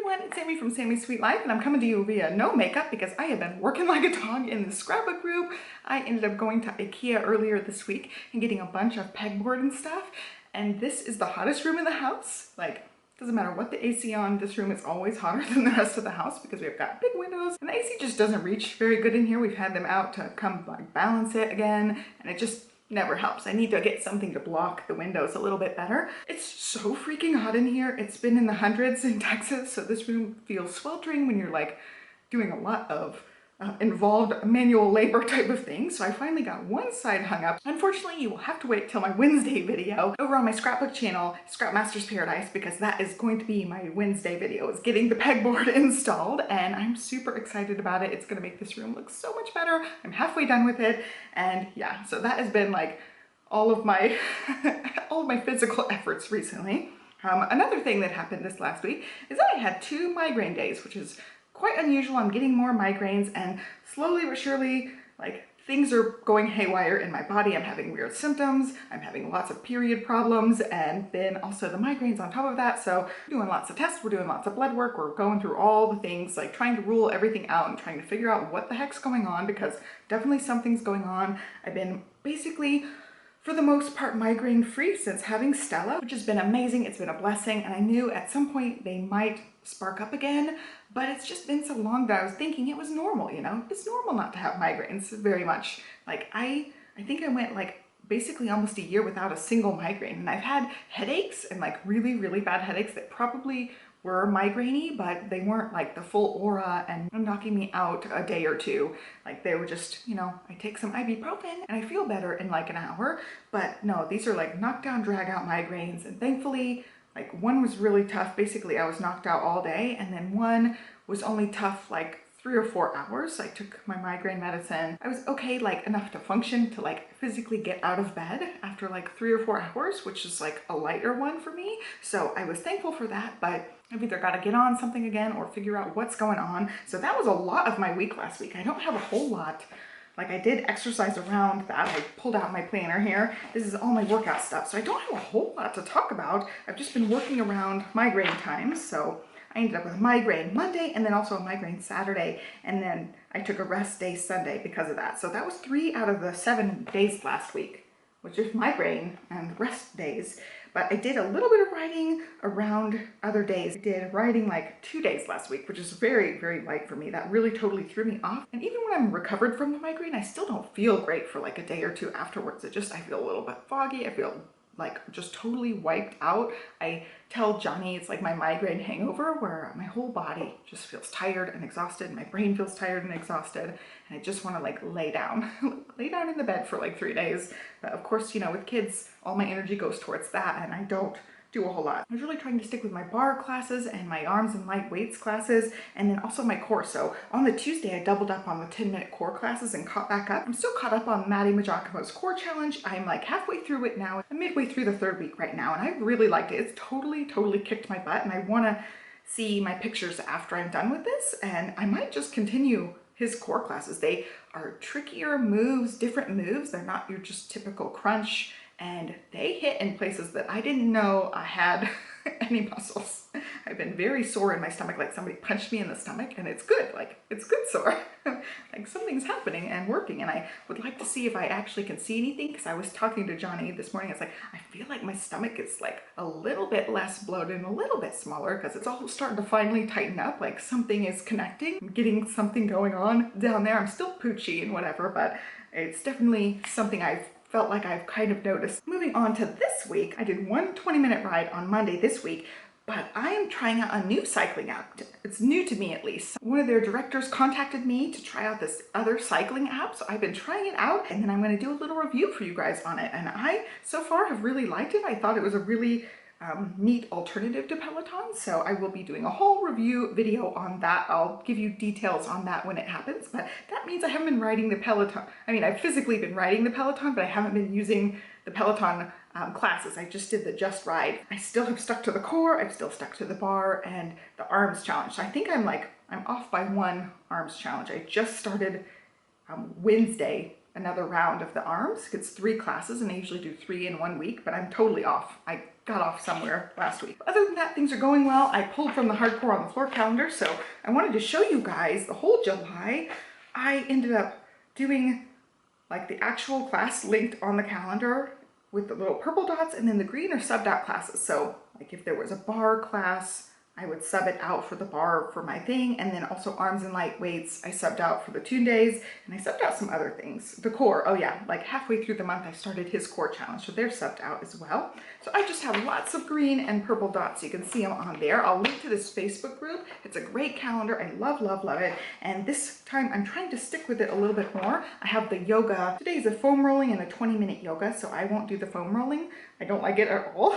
everyone, it's Sami from Sami's Sweet Life, and I'm coming to you via no makeup because I have been working like a dog in the scrapbook group. I ended up going to IKEA earlier this week and getting a bunch of pegboard and stuff, and this is the hottest room in the house. Like, doesn't matter what the AC on, this room is always hotter than the rest of the house because we've got big windows, and the AC just doesn't reach very good in here. We've had them out to come like balance it again, and it just never helps. I need to get something to block the windows a little bit better. It's so freaking hot in here. It's been in the hundreds in Texas, so this room feels sweltering when you're like doing a lot of involved manual labor type of things. So I finally got one side hung up. Unfortunately, you will have to wait till my Wednesday video over on my scrapbook channel, Scrap Masters Paradise, because that is going to be my Wednesday video, is getting the pegboard installed, and I'm super excited about it. It's gonna make this room look so much better. I'm halfway done with it, and yeah, so that has been like all of my all of my physical efforts recently. Another thing that happened this last week is that I had 2 migraine days, which is quite unusual. I'm getting more migraines, and slowly but surely, like, things are going haywire in my body. I'm having weird symptoms. I'm having lots of period problems, and then also the migraines on top of that. So we're doing lots of tests, we're doing lots of blood work, we're going through all the things, like trying to rule everything out and trying to figure out what the heck's going on, because definitely something's going on. I've been basically, for the most part, migraine free since having Stella, which has been amazing. It's been a blessing, and I knew at some point they might spark up again, but it's just been so long that I was thinking it was normal, you know? It's normal not to have migraines very much. Like I think I went like basically almost a year without a single migraine, and I've had headaches and like really, really bad headaches that probably were migraine-y, but they weren't like the full aura and knocking me out a day or two. Like they were just, you know, I take some ibuprofen and I feel better in like an hour. But no, these are like knockdown, drag out migraines, and thankfully, like one was really tough. Basically, I was knocked out all day, and then one was only tough like 3 or 4 hours. I took my migraine medicine. I was okay, like enough to function, to like physically get out of bed after like 3 or 4 hours, which is like a lighter one for me. So I was thankful for that, but I've either got to get on something again or figure out what's going on. So that was a lot of my week last week. I don't have a whole lot. Like I did exercise around that. I pulled out my planner here. This is all my workout stuff. So I don't have a whole lot to talk about. I've just been working around migraine times. So I ended up with a migraine Monday and then also a migraine Saturday. And then I took a rest day Sunday because of that. So that was 3 out of the 7 days last week, which is migraine and rest days. But I did a little bit of writing around other days. I did writing like 2 days last week, which is very, very light for me. That really totally threw me off. And even when I'm recovered from the migraine, I still don't feel great for like a day or 2 afterwards. I feel a little bit foggy. I feel like just totally wiped out. I tell Johnny it's like my migraine hangover, where my whole body just feels tired and exhausted. My brain feels tired and exhausted, and I just want to like lay down in the bed for like 3 days. But of course, you know, with kids, all my energy goes towards that, and I don't do a whole lot. I was really trying to stick with my bar classes and my arms and light weights classes, and then also my core. So on the Tuesday, I doubled up on the 10-minute core classes and caught back up. I'm still caught up on Maddie Majakomo's core challenge. I'm like halfway through it now. I'm midway through the 3rd week right now, and I really liked it. It's totally kicked my butt, and I want to see my pictures after I'm done with this, and I might just continue his core classes. They are trickier moves, different moves. They're not your just typical crunch, and they hit in places that I didn't know I had any muscles. I've been very sore in my stomach, like somebody punched me in the stomach, and it's good, like it's good sore. Like something's happening and working, and I would like to see if I actually can see anything, because I was talking to Johnny this morning. It's like, I feel like my stomach is like a little bit less bloated and a little bit smaller, because it's all starting to finally tighten up, like something is connecting. I'm getting something going on down there. I'm still poochy and whatever, but it's definitely something I've felt like I've kind of noticed. Moving on to this week, I did one 20-minute ride on Monday this week, but I am trying out a new cycling app. It's new to me, at least. One of their directors contacted me to try out this other cycling app, so I've been trying it out, and then I'm going to do a little review for you guys on it. And I, so far, have really liked it. I thought it was a really neat alternative to Peloton, so I will be doing a whole review video on that. I'll give you details on that when it happens, but that means I haven't been riding the Peloton. I mean, I've physically been riding the Peloton, but I haven't been using the Peloton classes. I just did the Just Ride. I still have stuck to the core, I've still stuck to the bar and the arms challenge. So I think I'm off by 1 arms challenge. I just started Wednesday another round of the arms. It's 3 classes and I usually do 3 in 1 week, but I'm totally off. I got off somewhere last week. Other than that, things are going well. I pulled from the hardcore on the floor calendar, so I wanted to show you guys the whole July. I ended up doing like the actual class linked on the calendar with the little purple dots, and then the green are subbed out classes. So like if there was a bar class, I would sub it out for the bar for my thing, and then also arms and light weights I subbed out for the tune days, and I subbed out some other things. The core, oh yeah, like halfway through the month I started his core challenge, so they're subbed out as well. So I just have lots of green and purple dots. You can see them on there. I'll link to this Facebook group. It's a great calendar. I love, love, love it. And this time I'm trying to stick with it a little bit more. I have the yoga. Today is a foam rolling and a 20-minute yoga, so I won't do the foam rolling. I don't like it at all.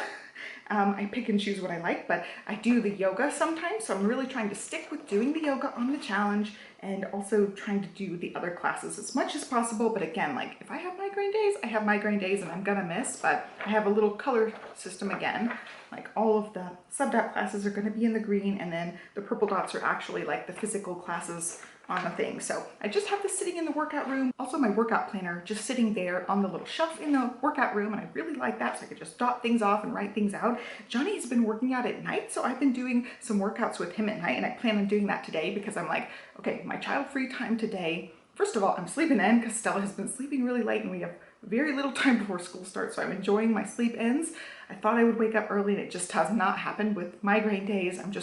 I pick and choose what I like, but I do the yoga sometimes, so I'm really trying to stick with doing the yoga on the challenge and also trying to do the other classes as much as possible. But again, like if I have migraine days, I have migraine days and I'm gonna miss, but I have a little color system again. Like all of the subbed out classes are gonna be in the green, and then the purple dots are actually like the physical classes on the thing. So I just have this sitting in the workout room. Also my workout planner just sitting there on the little shelf in the workout room, and I really like that, so I could just dot things off and write things out. Johnny has been working out at night, so I've been doing some workouts with him at night, and I plan on doing that today because I'm like, okay, my child free time today. First of all, I'm sleeping in because Stella has been sleeping really late and we have very little time before school starts, so I'm enjoying my sleep ins. I thought I would wake up early and it just has not happened. With migraine days, I'm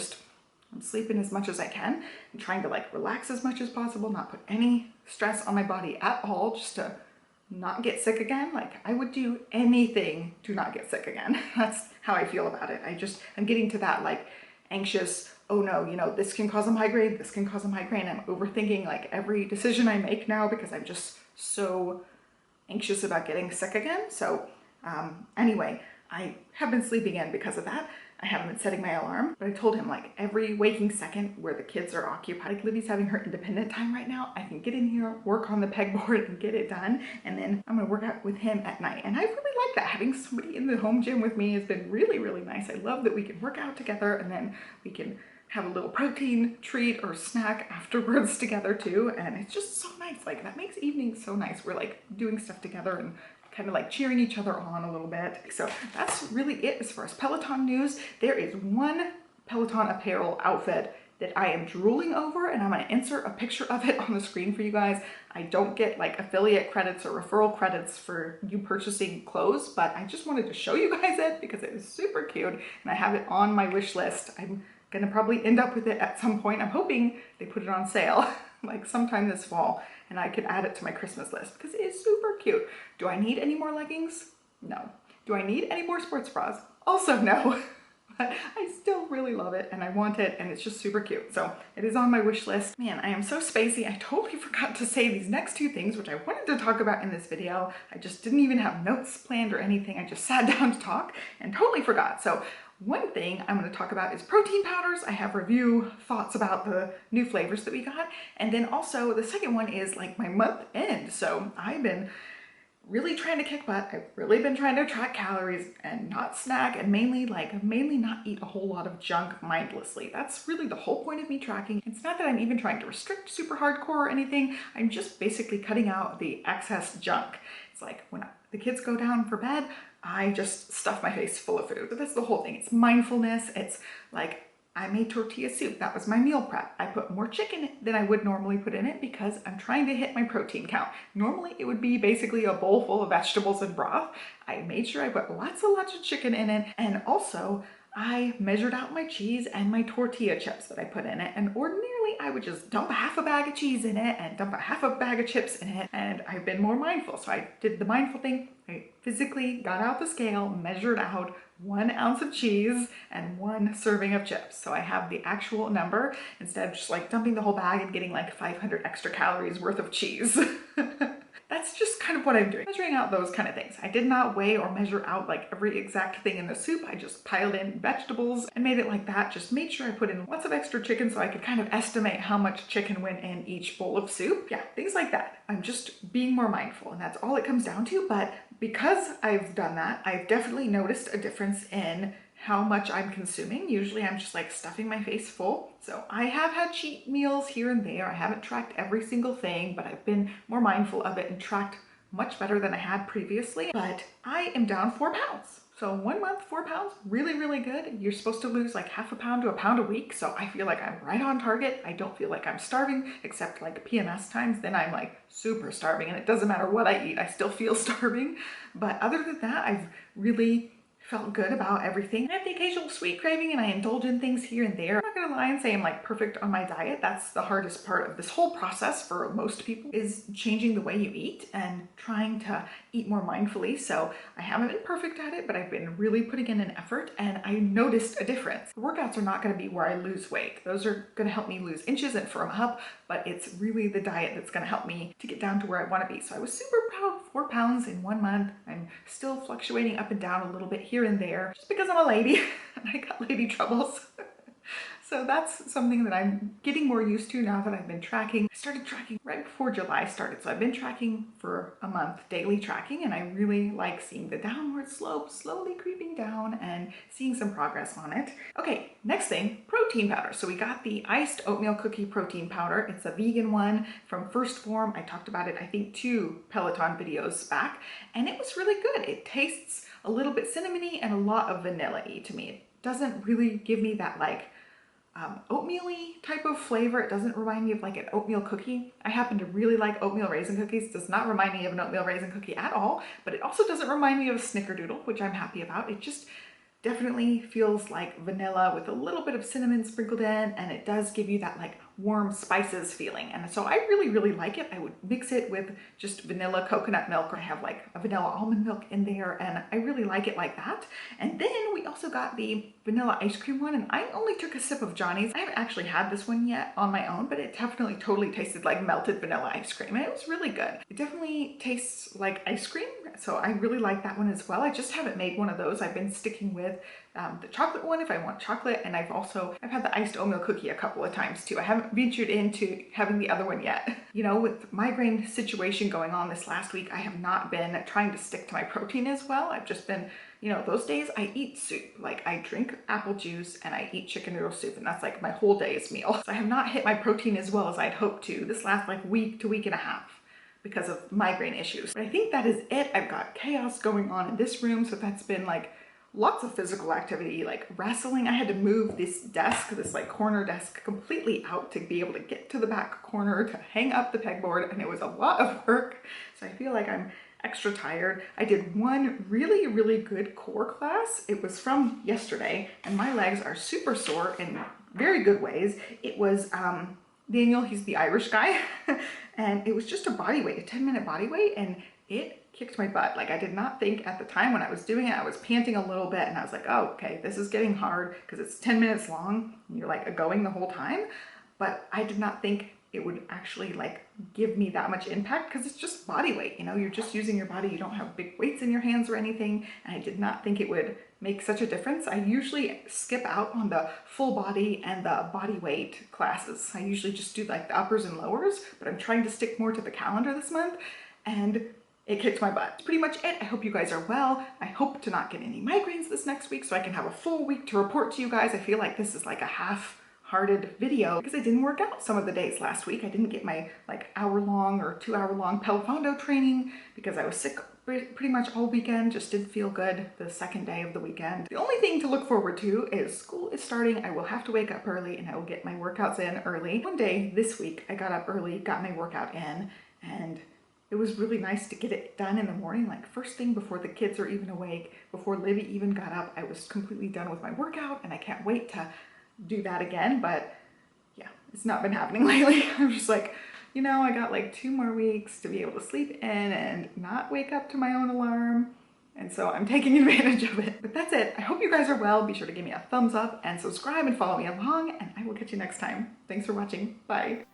sleeping as much as I can and trying to like relax as much as possible, not put any stress on my body at all, just to not get sick again. Like I would do anything to not get sick again. That's how I feel about it. I'm getting to that like anxious, oh no, you know, this can cause a migraine, this can cause a migraine. I'm overthinking like every decision I make now because I'm just so anxious about getting sick again. So anyway, I have been sleeping in because of that. I haven't been setting my alarm, but I told him like every waking second where the kids are occupied, like Libby's having her independent time right now, I can get in here, work on the pegboard and get it done. And then I'm gonna work out with him at night. And I really like that. Having somebody in the home gym with me has been really, really nice. I love that we can work out together and then we can have a little protein treat or snack afterwards together too. And it's just so nice. Like that makes evenings so nice. We're like doing stuff together and kind of like cheering each other on a little bit. So that's really it as far as Peloton news. There is one Peloton apparel outfit that I am drooling over, and I'm going to insert a picture of it on the screen for you guys. I don't get like affiliate credits or referral credits for you purchasing clothes, but I just wanted to show you guys it because it is super cute and I have it on my wish list. I'm gonna probably end up with it at some point. I'm hoping they put it on sale like sometime this fall and I could add it to my Christmas list because it is super cute. Do I need any more leggings? No. Do I need any more sports bras? Also no. But I still really love it and I want it and it's just super cute. So it is on my wish list. Man, I am so spacey. I totally forgot to say these next 2 things, which I wanted to talk about in this video. I just didn't even have notes planned or anything. I just sat down to talk and totally forgot. So one thing I'm going to talk about is protein powders. I have review thoughts about the new flavors that we got. And then also the second one is like my month end. So I've been really trying to kick butt. I've really been trying to track calories and not snack and mainly not eat a whole lot of junk mindlessly. That's really the whole point of me tracking. It's not that I'm even trying to restrict super hardcore or anything. I'm just basically cutting out the excess junk. It's like when the kids go down for bed, I just stuff my face full of food. So that's the whole thing. It's mindfulness. It's like I made tortilla soup. That was my meal prep. I put more chicken than I would normally put in it because I'm trying to hit my protein count. Normally it would be basically a bowl full of vegetables and broth. I made sure I put lots of chicken in it, and also I measured out my cheese and my tortilla chips that I put in it, and ordinarily I would just dump a half a bag of cheese in it and dump a half a bag of chips in it, and I've been more mindful. So I did the mindful thing. I physically got out the scale, measured out 1 ounce of cheese and 1 serving of chips. So I have the actual number instead of just like dumping the whole bag and getting like 500 extra calories worth of cheese. That's just kind of what I'm doing, measuring out those kind of things. I did not weigh or measure out like every exact thing in the soup. I just piled in vegetables and made it like that. Just made sure I put in lots of extra chicken so I could kind of estimate how much chicken went in each bowl of soup. Yeah, things like that. I'm just being more mindful and that's all it comes down to. But because I've done that, I've definitely noticed a difference in how much I'm consuming. Usually I'm just like stuffing my face full. So I have had cheat meals here and there. I haven't tracked every single thing, but I've been more mindful of it and tracked much better than I had previously, but I am down 4 pounds. So 1 month, 4 pounds, really, really good. You're supposed to lose like half a pound to a pound a week. So I feel like I'm right on target. I don't feel like I'm starving, except like PMS times. Then I'm like super starving, and it doesn't matter what I eat, I still feel starving. But other than that, I've really felt good about everything. I have the occasional sweet craving and I indulge in things here and there. I'm not gonna lie and say I'm like perfect on my diet. That's the hardest part of this whole process for most people, is changing the way you eat and trying to eat more mindfully. So I haven't been perfect at it, but I've been really putting in an effort and I noticed a difference. The workouts are not gonna be where I lose weight. Those are gonna help me lose inches and firm up, but it's really the diet that's gonna help me to get down to where I wanna be. So I was super proud of 4 pounds in 1 month. I'm still fluctuating up and down a little bit here and there, just because I'm a lady and I got lady troubles. So that's something that I'm getting more used to now that I've been tracking. I started tracking right before July started, so I've been tracking for a month, daily tracking, and I really like seeing the downward slope slowly creeping down and seeing some progress on it. Okay, next thing, protein powder. So we got the iced oatmeal cookie protein powder. It's a vegan one from First Form. I talked about it, I think, 2 Peloton videos back, and it was really good. It tastes a little bit cinnamony and a lot of vanilla-y to me. It doesn't really give me that like oatmeal-y type of flavor. It doesn't remind me of like an oatmeal cookie. I happen to really like oatmeal raisin cookies. It does not remind me of an oatmeal raisin cookie at all, but it also doesn't remind me of a snickerdoodle, which I'm happy about. It just definitely feels like vanilla with a little bit of cinnamon sprinkled in, and it does give you that like warm spices feeling. And so I really, really like it. I would mix it with just vanilla coconut milk, or I have like a vanilla almond milk in there, and I really like it like that. And then we also got the vanilla ice cream one, and I only took a sip of Johnny's. I haven't actually had this one yet on my own, but it definitely totally tasted like melted vanilla ice cream, and it was really good. It definitely tastes like ice cream, so I really like that one as well. I just haven't made one of those. I've been sticking with the chocolate one if I want chocolate, and I've had the iced oatmeal cookie a couple of times too. I haven't ventured into having the other one yet. You know, with migraine situation going on this last week, I have not been trying to stick to my protein as well. I've just been, you know, those days I eat soup. Like I drink apple juice and I eat chicken noodle soup, and that's like my whole day's meal. So I have not hit my protein as well as I'd hoped to this last like week to week and a half because of migraine issues. But I think that is it. I've got chaos going on in this room, so that's been like lots of physical activity, like wrestling. I had to move this desk, this like corner desk, completely out to be able to get to the back corner to hang up the pegboard, and it was a lot of work. So I feel like I'm extra tired. I did one really, really good core class. It was from yesterday, and my legs are super sore in very good ways. It was Daniel, he's the Irish guy, and it was just a body weight, a 10-minute body weight, and it kicked my butt. Like I did not think at the time when I was doing it, I was panting a little bit, and I was like, oh, okay, this is getting hard because it's 10 minutes long and you're like going the whole time. But I did not think it would actually like give me that much impact, because it's just body weight, you know, you're just using your body. You don't have big weights in your hands or anything. And I did not think it would make such a difference. I usually skip out on the full body and the body weight classes. I usually just do like the uppers and lowers, but I'm trying to stick more to the calendar this month, and it kicked my butt. That's pretty much it. I hope you guys are well. I hope to not get any migraines this next week so I can have a full week to report to you guys. I feel like this is like a half-hearted video because I didn't work out some of the days last week. I didn't get my like hour-long or 2-hour-long Peloton training because I was sick pretty much all weekend. Just didn't feel good the second day of the weekend. The only thing to look forward to is school is starting. I will have to wake up early and I will get my workouts in early. One day this week I got up early, got my workout in, and it was really nice to get it done in the morning, like first thing before the kids are even awake, before Livy even got up. I was completely done with my workout, and I can't wait to do that again. But yeah, it's not been happening lately. I'm just like, you know, I got like 2 more weeks to be able to sleep in and not wake up to my own alarm. And so I'm taking advantage of it. But that's it. I hope you guys are well. Be sure to give me a thumbs up and subscribe and follow me along, and I will catch you next time. Thanks for watching. Bye.